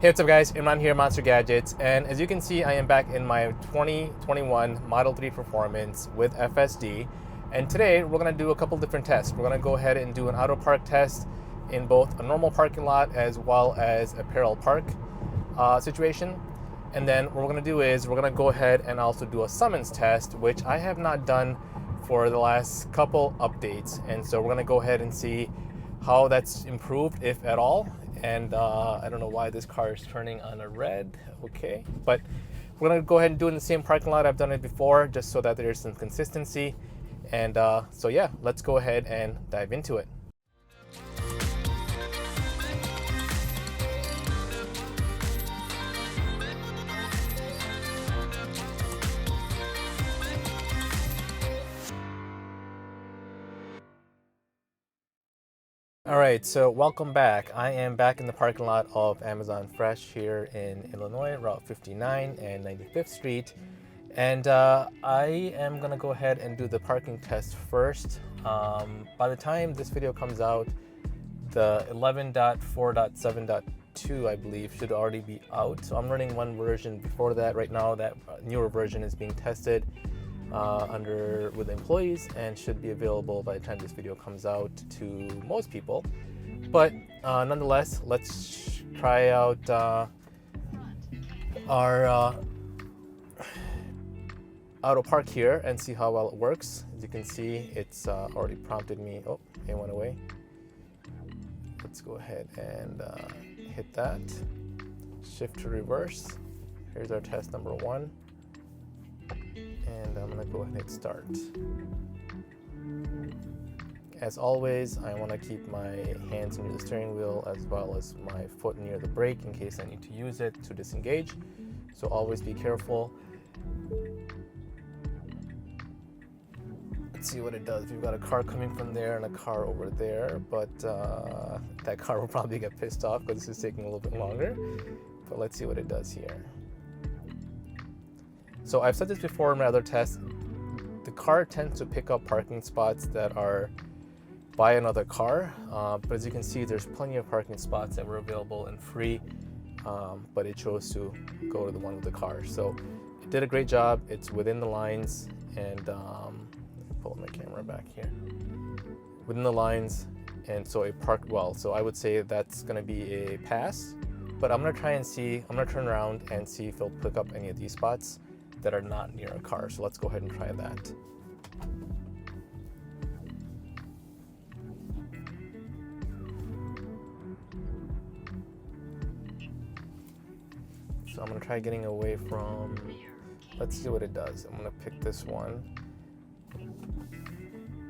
Hey, what's up guys, Imran here, Monster Gadgets, and as you can see I am back in my 2021 Model 3 Performance with FSD, and today we're going to do a couple different tests. We're going to go ahead and do an auto park test in both a normal parking lot as well as a parallel park situation, and then what we're going to do is we're going to go ahead and also do a summons test, which I have not done for the last couple updates, and so we're going to go ahead and see how that's improved, if at all. And I don't know why this car is turning on a red. Okay, but we're gonna go ahead and do it in the same parking lot I've done it before, just so that there's some consistency. And so yeah, let's go ahead and dive into it. All right, so welcome back. I am back in the parking lot of Amazon Fresh here in Illinois, Route 59 and 95th Street. And I am gonna go ahead and do the parking test first. By the time this video comes out, the 11.4.7.2, I believe, should already be out. So I'm running one version before that. Right now, that newer version is being tested with employees and should be available by the time this video comes out to most people. But nonetheless, let's try out our auto park here and see how well it works. As you can see, it's already prompted me. Oh, it went away. Let's go ahead and hit that. Shift to reverse. Here's our test number 1. And I'm gonna go ahead and hit start. As always, I want to keep my hands near the steering wheel as well as my foot near the brake in case I need to use it to disengage. So always be careful. Let's see what it does. We've got a car coming from there and a car over there, but that car will probably get pissed off because this is taking a little bit longer. But let's see what it does here. So I've said this before in my other tests, the car tends to pick up parking spots that are by another car, but as you can see, there's plenty of parking spots that were available and free, but it chose to go to the one with the car. So it did a great job. It's within the lines, and pull my camera back here. Within the lines, and so it parked well. So I would say that's gonna be a pass, but I'm gonna try and see, I'm gonna turn around and see if it'll pick up any of these spots that are not near a car. So let's go ahead and try that. So I'm gonna try getting away from, let's see what it does. I'm gonna pick this one. I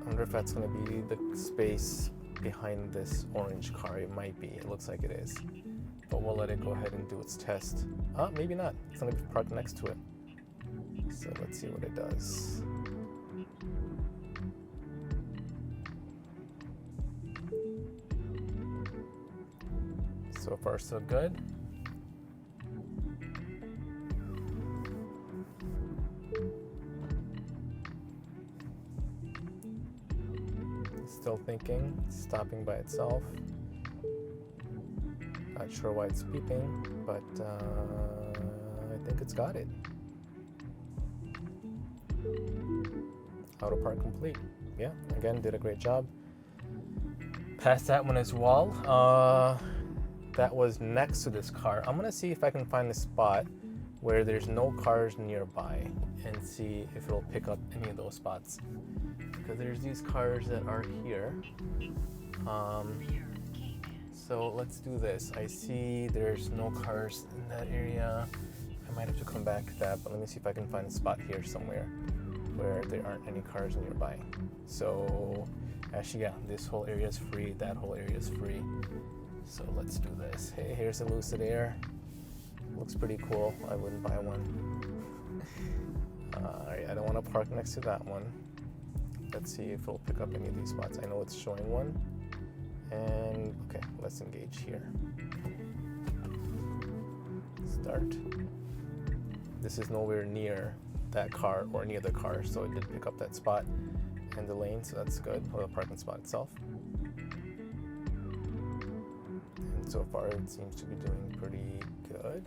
wonder if that's gonna be the space behind this orange car. It might be, it looks like it is. But we'll let it go ahead and do its test. Maybe not, it's gonna be parked next to it. So let's see what it does. So far, so good. Still thinking, stopping by itself. Not sure why it's beeping, but I think it's got it. Auto park complete. Yeah, again, did a great job. Passed that one as well. That was next to this car. I'm gonna see if I can find a spot where there's no cars nearby and see if it'll pick up any of those spots. Because there's these cars that are here. So let's do this. I see there's no cars in that area. I might have to come back to that, but let me see if I can find a spot here somewhere where there aren't any cars nearby. So actually, yeah, this whole area is free, that whole area is free. So let's do this. Hey, here's a Lucid Air. Looks pretty cool. I wouldn't buy one. Alright, I don't want to park next to that one. Let's see if it'll pick up any of these spots. I know it's showing one. And okay, let's engage here. Start. This is nowhere near that car or any other car, so it did pick up that spot and the lane, so that's good, or the parking spot itself. And so far it seems to be doing pretty good.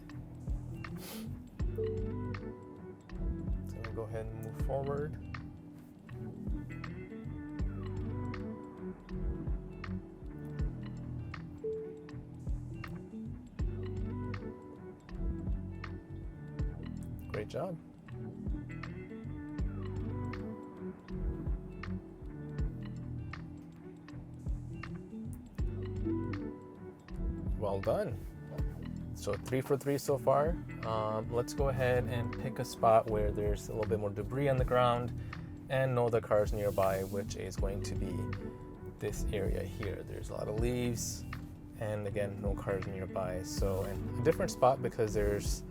So we'll go ahead and move forward. Great job. Well done. So 3 for 3 so far. Let's go ahead and pick a spot where there's a little bit more debris on the ground and no other cars nearby, which is going to be this area here. There's a lot of leaves and again, no cars nearby. So, and a different spot because there's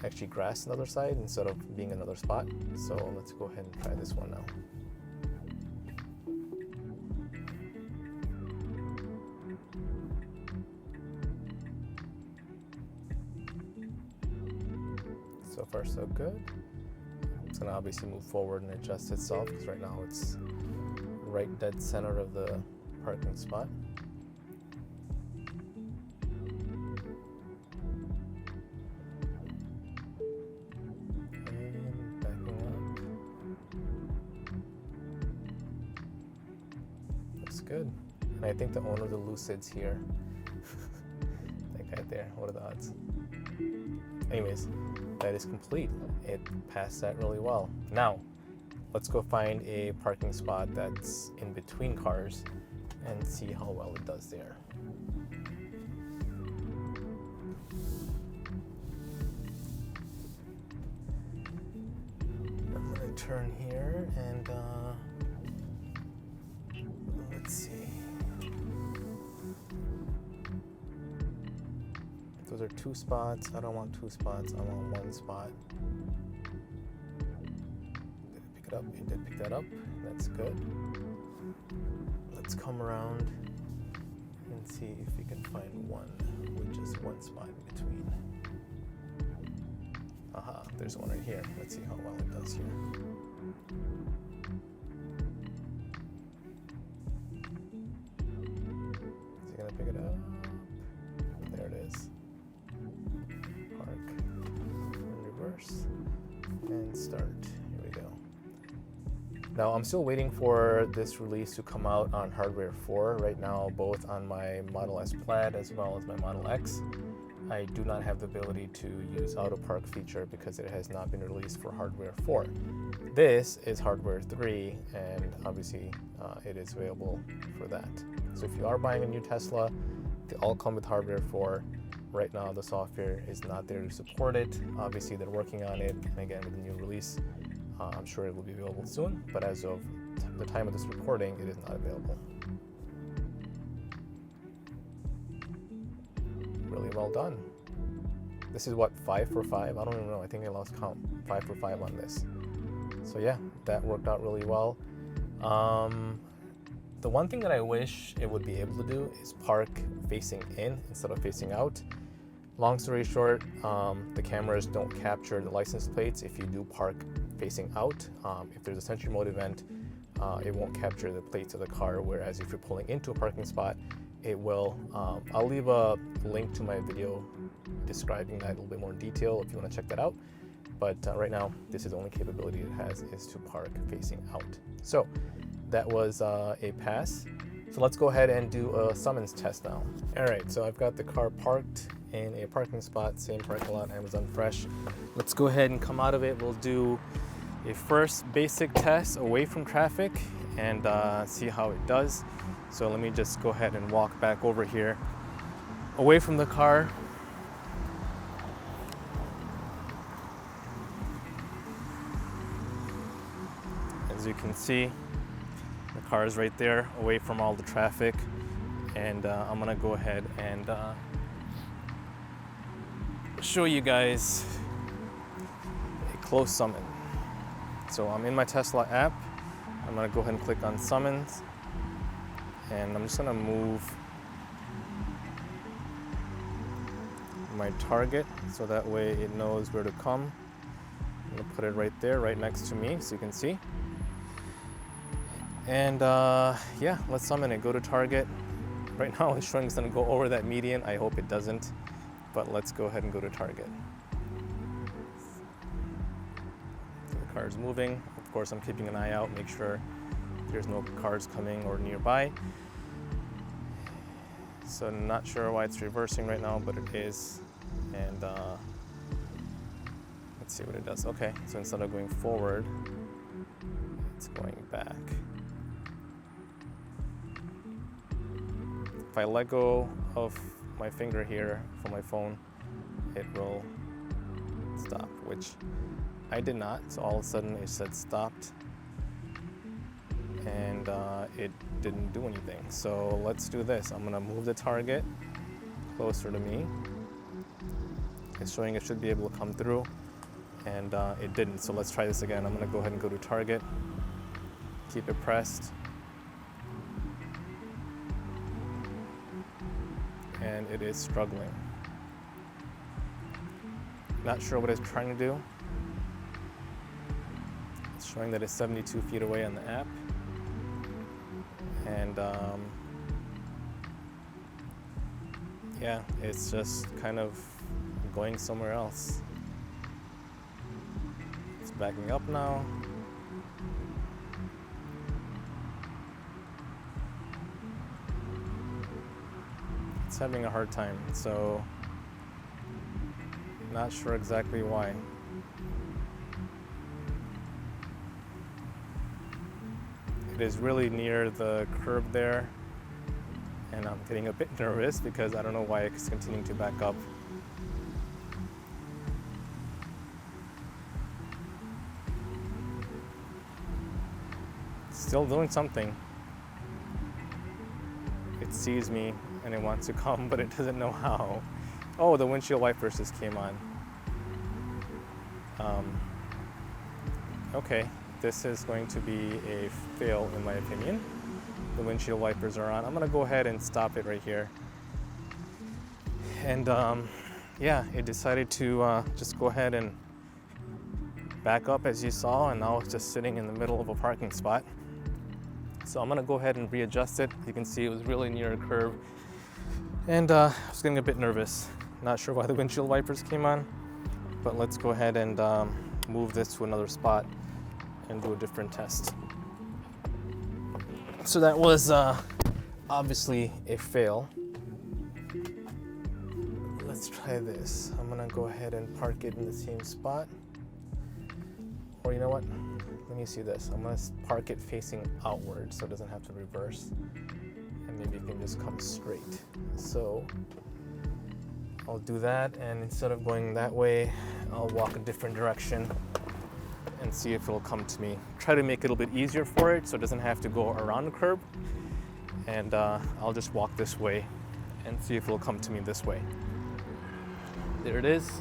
actually grass on the other side instead of being another spot. So let's go ahead and try this one now. So far so good. It's gonna obviously move forward and adjust itself because right now it's right dead center of the parking spot. And backing up. Looks good. And I think the owner of the Lucid's here. That guy there, what are the odds? Anyways, that is complete. It passed that really well. Now, let's go find a parking spot that's in between cars and see how well it does there. I'm gonna turn here and let's see. Those are 2 spots. I don't want 2 spots. I want 1 spot. Did it pick it up? It did pick that up. That's good. Let's come around and see if we can find one with just 1 spot in between. Aha, there's one right here. Let's see how well it does here. Is it gonna pick it up? There it is. And start. Here we go. Now I'm still waiting for this release to come out on hardware 4. Right now, both on my Model S Plaid as well as my Model X, I do not have the ability to use AutoPark feature because it has not been released for hardware 4. This is hardware 3, and obviously it is available for that. So if you are buying a new Tesla, they all come with hardware 4. Right now, the software is not there to support it. Obviously, they're working on it. And again, with the new release, I'm sure it will be available soon. But as of the time of this recording, it is not available. Really well done. This is what, 5 for 5? I don't even know. I think I lost count. 5 for 5 on this. So yeah, that worked out really well. The one thing that I wish it would be able to do is park facing in instead of facing out. Long story short, the cameras don't capture the license plates if you do park facing out. If there's a Sentry Mode event, it won't capture the plates of the car, whereas if you're pulling into a parking spot, it will. I'll leave a link to my video describing that in a little bit more detail if you want to check that out. But right now, this is the only capability it has is to park facing out. So that was a pass. So let's go ahead and do a summons test now. All right, so I've got the car parked in a parking spot, same parking lot, Amazon Fresh. Let's go ahead and come out of it. We'll do a first basic test away from traffic and see how it does. So let me just go ahead and walk back over here, away from the car. As you can see, the car is right there, away from all the traffic. And I'm gonna go ahead and show you guys a close summon. So I'm in my Tesla app. I'm gonna go ahead and click on summons. And I'm just gonna move my target so that way it knows where to come. I'm gonna put it right there, right next to me, so you can see. And yeah, let's summon it. Go to target. Right now it's showing it's gonna go over that median. I hope it doesn't. but let's go ahead and go to target. So the car is moving. Of course, I'm keeping an eye out, make sure there's no cars coming or nearby. So I'm not sure why it's reversing right now, but it is. And let's see what it does. Okay, so instead of going forward, it's going back. If I let go of my finger here from my phone, it will stop, which I did not. So all of a sudden it said stopped, and it didn't do anything. So let's do this. I'm gonna move the target closer to me. It's showing it should be able to come through, and it didn't. So let's try this again. I'm gonna go ahead and go to target, keep it pressed, and it is struggling. Not sure what it's trying to do. It's showing that it's 72 feet away on the app, and yeah, it's just kind of going somewhere else. It's backing up now. It's having a hard time, so not sure exactly why. It is really near the curb there, and I'm getting a bit nervous because I don't know why it's continuing to back up. Still doing something. It sees me and it wants to come, but it doesn't know how. Oh, the windshield wipers just came on. Okay, this is going to be a fail in my opinion. The windshield wipers are on. I'm gonna go ahead and stop it right here. And yeah, it decided to just go ahead and back up, as you saw, and now it's just sitting in the middle of a parking spot. So I'm gonna go ahead and readjust it. You can see it was really near a curve, and I was getting a bit nervous. Not sure why the windshield wipers came on, but let's go ahead and move this to another spot and do a different test. So that was obviously a fail. Let's try this. I'm gonna go ahead and park it in the same spot. Or you know what? Let me see this. I'm gonna park it facing outward so it doesn't have to reverse. And maybe it can just come straight. So I'll do that, and instead of going that way, I'll walk a different direction and see if it'll come to me. Try to make it a little bit easier for it so it doesn't have to go around the curb. And I'll just walk this way and see if it'll come to me this way. There it is.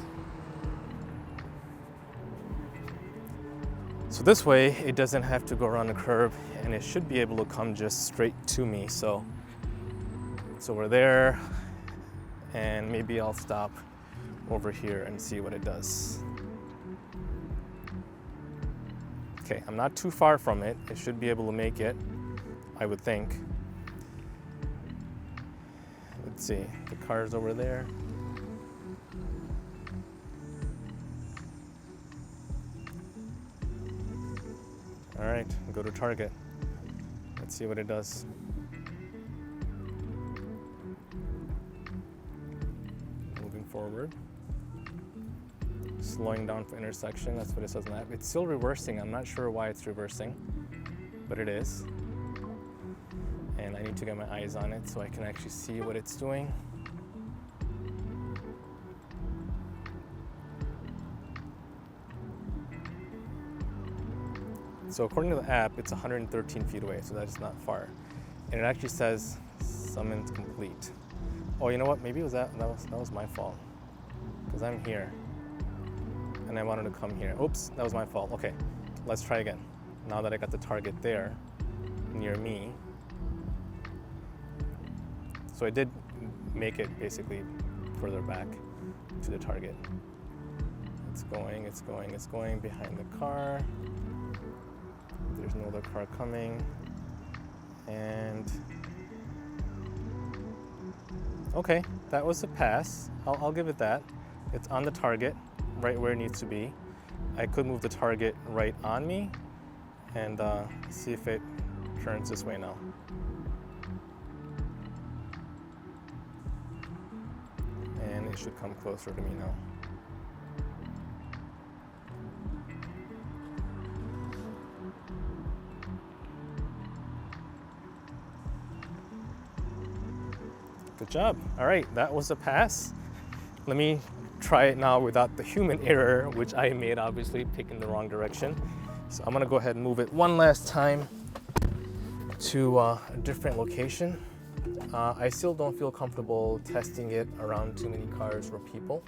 So this way, it doesn't have to go around the curb, and it should be able to come just straight to me. So we're there, and maybe I'll stop over here and see what it does. Okay, I'm not too far from it. It should be able to make it, I would think. Let's see, the car's over there. All right, go to target. Let's see what it does. Moving forward. Slowing down for intersection, that's what it says on that. It's still reversing. I'm not sure why it's reversing, but it is. And I need to get my eyes on it so I can actually see what it's doing. So according to the app, it's 113 feet away, so that's not far. And it actually says summons complete. Oh, you know what? Maybe it was that was my fault, because I'm here, and I wanted to come here. Oops, that was my fault. Okay, let's try again. Now that I got the target there, near me. So I did make it basically further back to the target. It's going, it's going, it's going behind the car. There's no other car coming, and Okay, that was a pass. I'll give it that. It's on the target, right where it needs to be. I could move the target right on me and see if it turns this way now. And it should come closer to me now. Good job. All right, that was a pass. Let me try it now without the human error, which I made, obviously, picking the wrong direction. So I'm gonna go ahead and move it one last time to a different location. I still don't feel comfortable testing it around too many cars or people,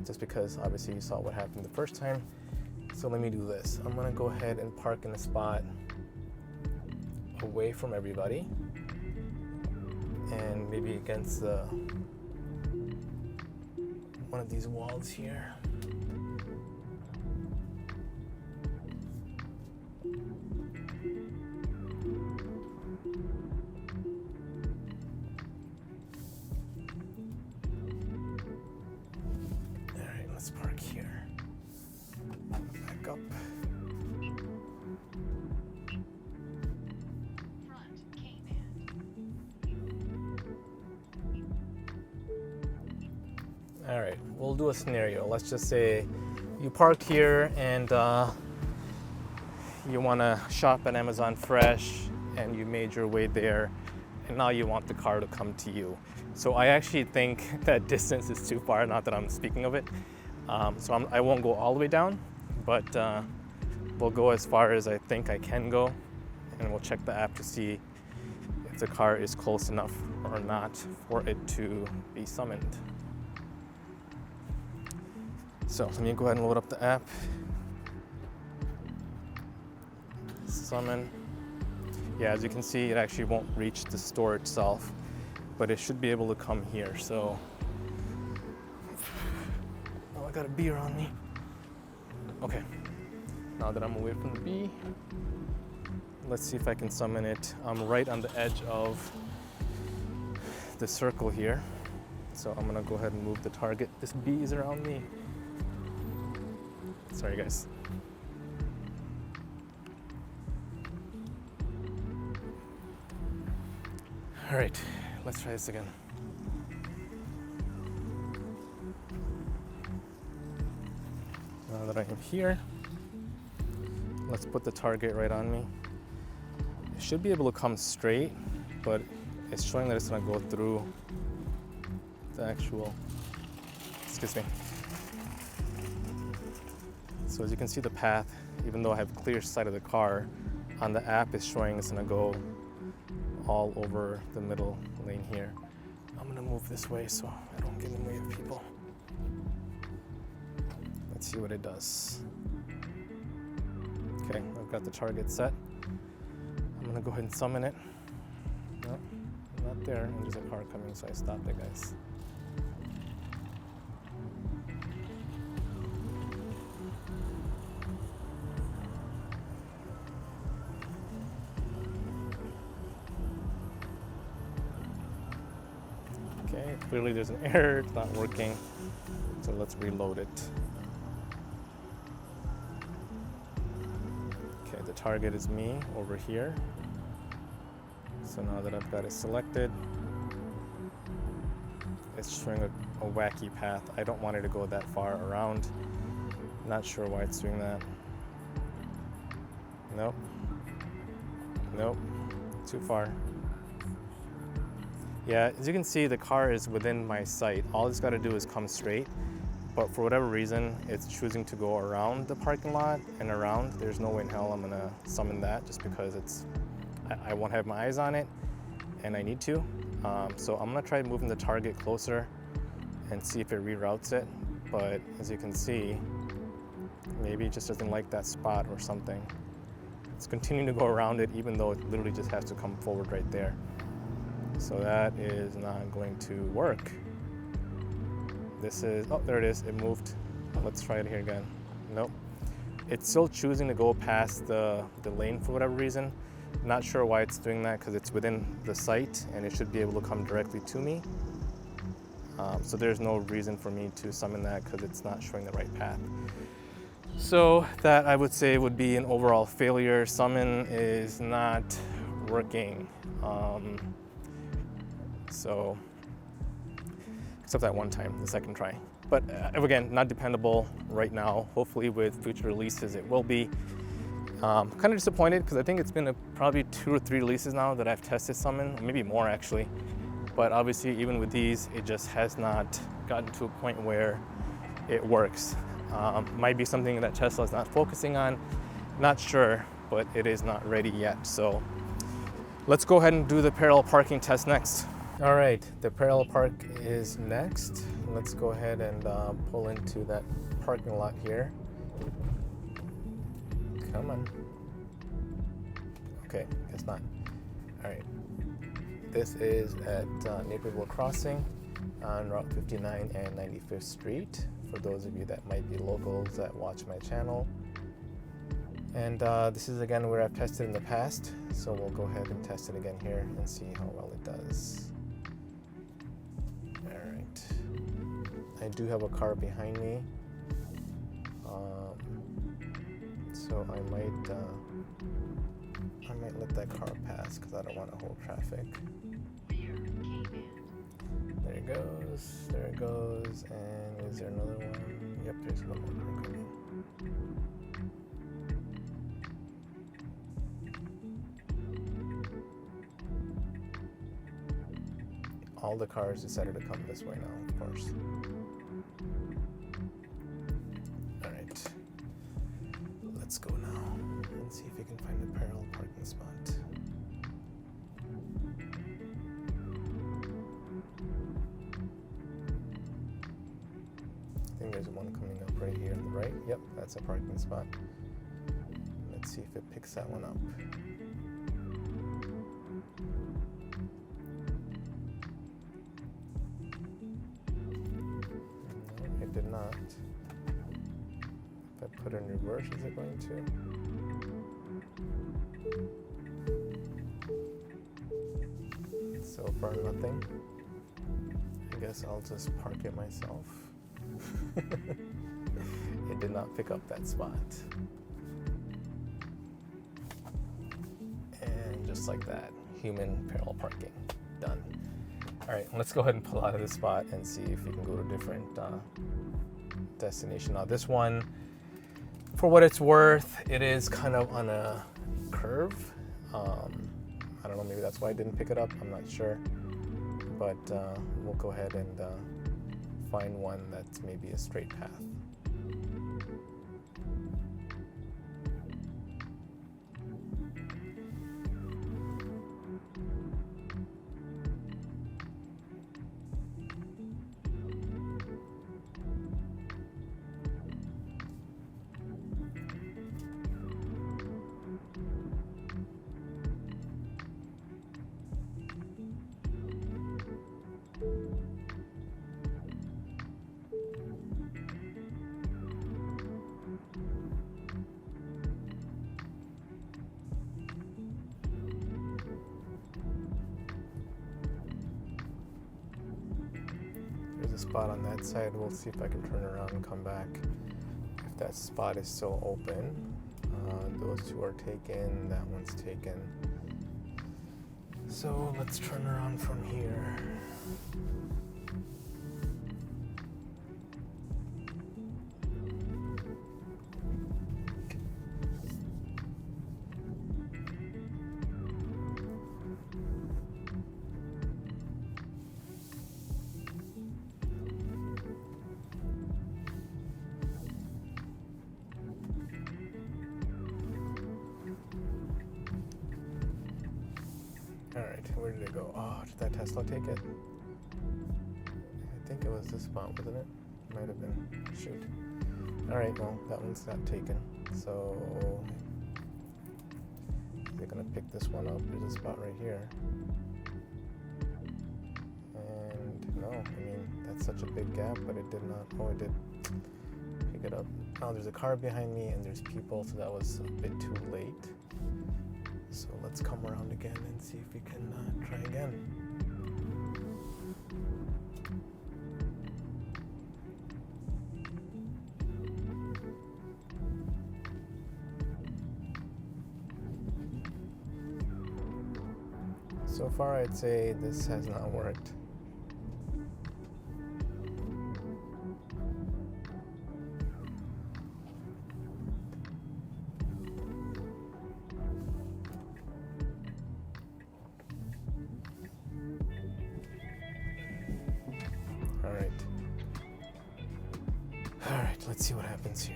just because obviously you saw what happened the first time. So let me do this. I'm gonna go ahead and park in a spot away from everybody, and maybe against one of these walls here. All right, let's park here. Back up. All right, we'll do a scenario. Let's just say you parked here and you want to shop at Amazon Fresh, and you made your way there, and now you want the car to come to you. So I actually think that distance is too far, not that I'm speaking of it. So I won't go all the way down, but we'll go as far as I think I can go, and we'll check the app to see if the car is close enough or not for it to be summoned. So let me go ahead and load up the app. Summon. Yeah, as you can see, it actually won't reach the store itself, but it should be able to come here. So, oh, I got a bee around me. Okay, now that I'm away from the bee, let's see if I can summon it. I'm right on the edge of the circle here. So I'm gonna go ahead and move the target. This bee is around me. Sorry, guys. All right, let's try this again. Now that I am here, let's put the target right on me. It should be able to come straight, but it's showing that it's gonna go through the actual, excuse me. So as you can see the path, even though I have clear sight of the car, on the app it's showing it's gonna go all over the middle lane here. I'm gonna move this way so I don't get in the way of people. Let's see what it does. Okay, I've got the target set. I'm gonna go ahead and summon it. No, not there, and there's a car coming, so I stopped it, guys. Okay, clearly there's an error, it's not working. So let's reload it. Okay, the target is me over here. So now that I've got it selected, it's showing a wacky path. I don't want it to go that far around. Not sure why it's doing that. Nope. Nope, too far. Yeah, as you can see, the car is within my sight. All it's got to do is come straight, but for whatever reason, it's choosing to go around the parking lot and around. There's no way in hell I'm gonna summon that just because I won't have my eyes on it, and I need to. So I'm gonna try moving the target closer and see if it reroutes it. But as you can see, maybe it just doesn't like that spot or something. It's continuing to go around it even though it literally just has to come forward right there. So that is not going to work. This is, oh, there it is, it moved. Let's try it here again. Nope. It's still choosing to go past the lane for whatever reason. Not sure why it's doing that, because it's within the sight and it should be able to come directly to me. So there's no reason for me to summon that because it's not showing the right path. So that I would say would be an overall failure. Summon is not working. So except that one time, the second try. But again, not dependable right now. Hopefully with future releases it will be. Kind of disappointed because I think it's been probably 2 or 3 releases now that I've tested Summon, or maybe more actually. But obviously even with these, it just has not gotten to a point where it works. Might be something that Tesla's not focusing on, not sure, but it is not ready yet. So let's go ahead and do the parallel parking test next. All right, the parallel park is next. Let's go ahead and pull into that parking lot here. Come on. Okay, guess not. All right. This is at Naperville Crossing on Route 59 and 95th Street. For those of you that might be locals that watch my channel. And this is again where I've tested in the past. So we'll go ahead and test it again here and see how well it does. All right. I do have a car behind me. So I might let that car pass because I don't want to hold traffic. There it goes, there it goes, and is there another one? Yep, there's one more coming. All the cars decided to come this way now, of course. All right. Let's go now and see if we can find a parallel parking spot. I think there's one coming up right here on the right. Yep, that's a parking spot. Let's see if it picks that one up. No, it did not. If I put it in reverse, is it going to? So far, nothing. I guess I'll just park it myself. It did not pick up that spot. And just like that, human parallel parking, done. All right, let's go ahead and pull out of this spot and see if we can go to a different destination. Now this one, for what it's worth, it is kind of on a curve. I don't know, maybe that's why I didn't pick it up, I'm not sure. But we'll go ahead and find one that's maybe a straight path. There's a spot on that side. We'll see if I can turn around and come back. If that spot is still open. Those two are taken. That one's taken. So let's turn around from here. Alright, where did it go? Oh, did that Tesla take it? I think it was this spot, wasn't it? Might have been. Shoot. Alright, well, that one's not taken. So, they're gonna pick this one up. There's a spot right here. And no, I mean, that's such a big gap, but it did not. Oh, it did pick it up. Now there's a car behind me and there's people, so that was a bit too late. So let's come around again and see if we can try again. So far, I'd say this has not worked. All right, let's see what happens here.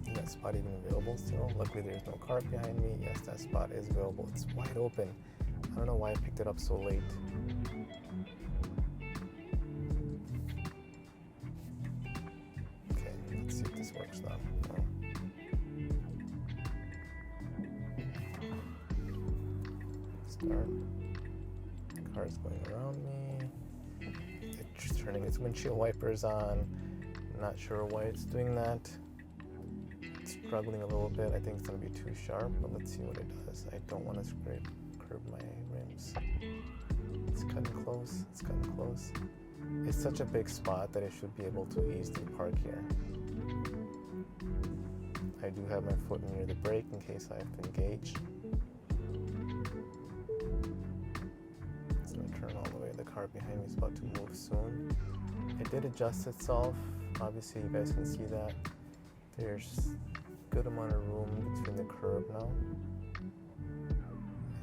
Is that spot even available still? Luckily, there's no cart behind me. Yes, that spot is available. It's wide open. I don't know why I picked it up so late. Okay, let's see if this works now. Start. The car's going around me. It's turning its windshield wipers on. Not sure why it's doing that. It's struggling a little bit. I think it's going to be too sharp, but let's see what it does. I don't want to curb my rims. It's cutting close. It's cutting close. It's such a big spot that it should be able to easily park here. I do have my foot near the brake in case I have to engage. It's going to turn all the way. The car behind me is about to move soon. It did adjust itself. Obviously, you guys can see that there's a good amount of room between the curb now,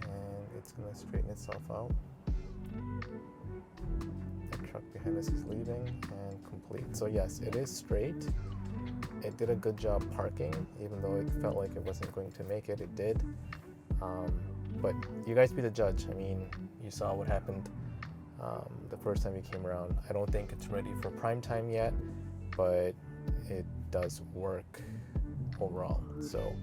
and it's going to straighten itself out. The truck behind us is leaving and complete. So yes, it is straight. It did a good job parking, even though it felt like it wasn't going to make it. It did. But you guys be the judge. I mean, you saw what happened the first time you came around. I don't think it's ready for prime time yet, but it does work overall. So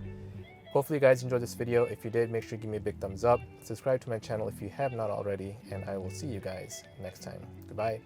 hopefully you guys enjoyed this video. If you did, make sure you give me a big thumbs up. Subscribe to my channel if you have not already, and I will see you guys next time. Goodbye.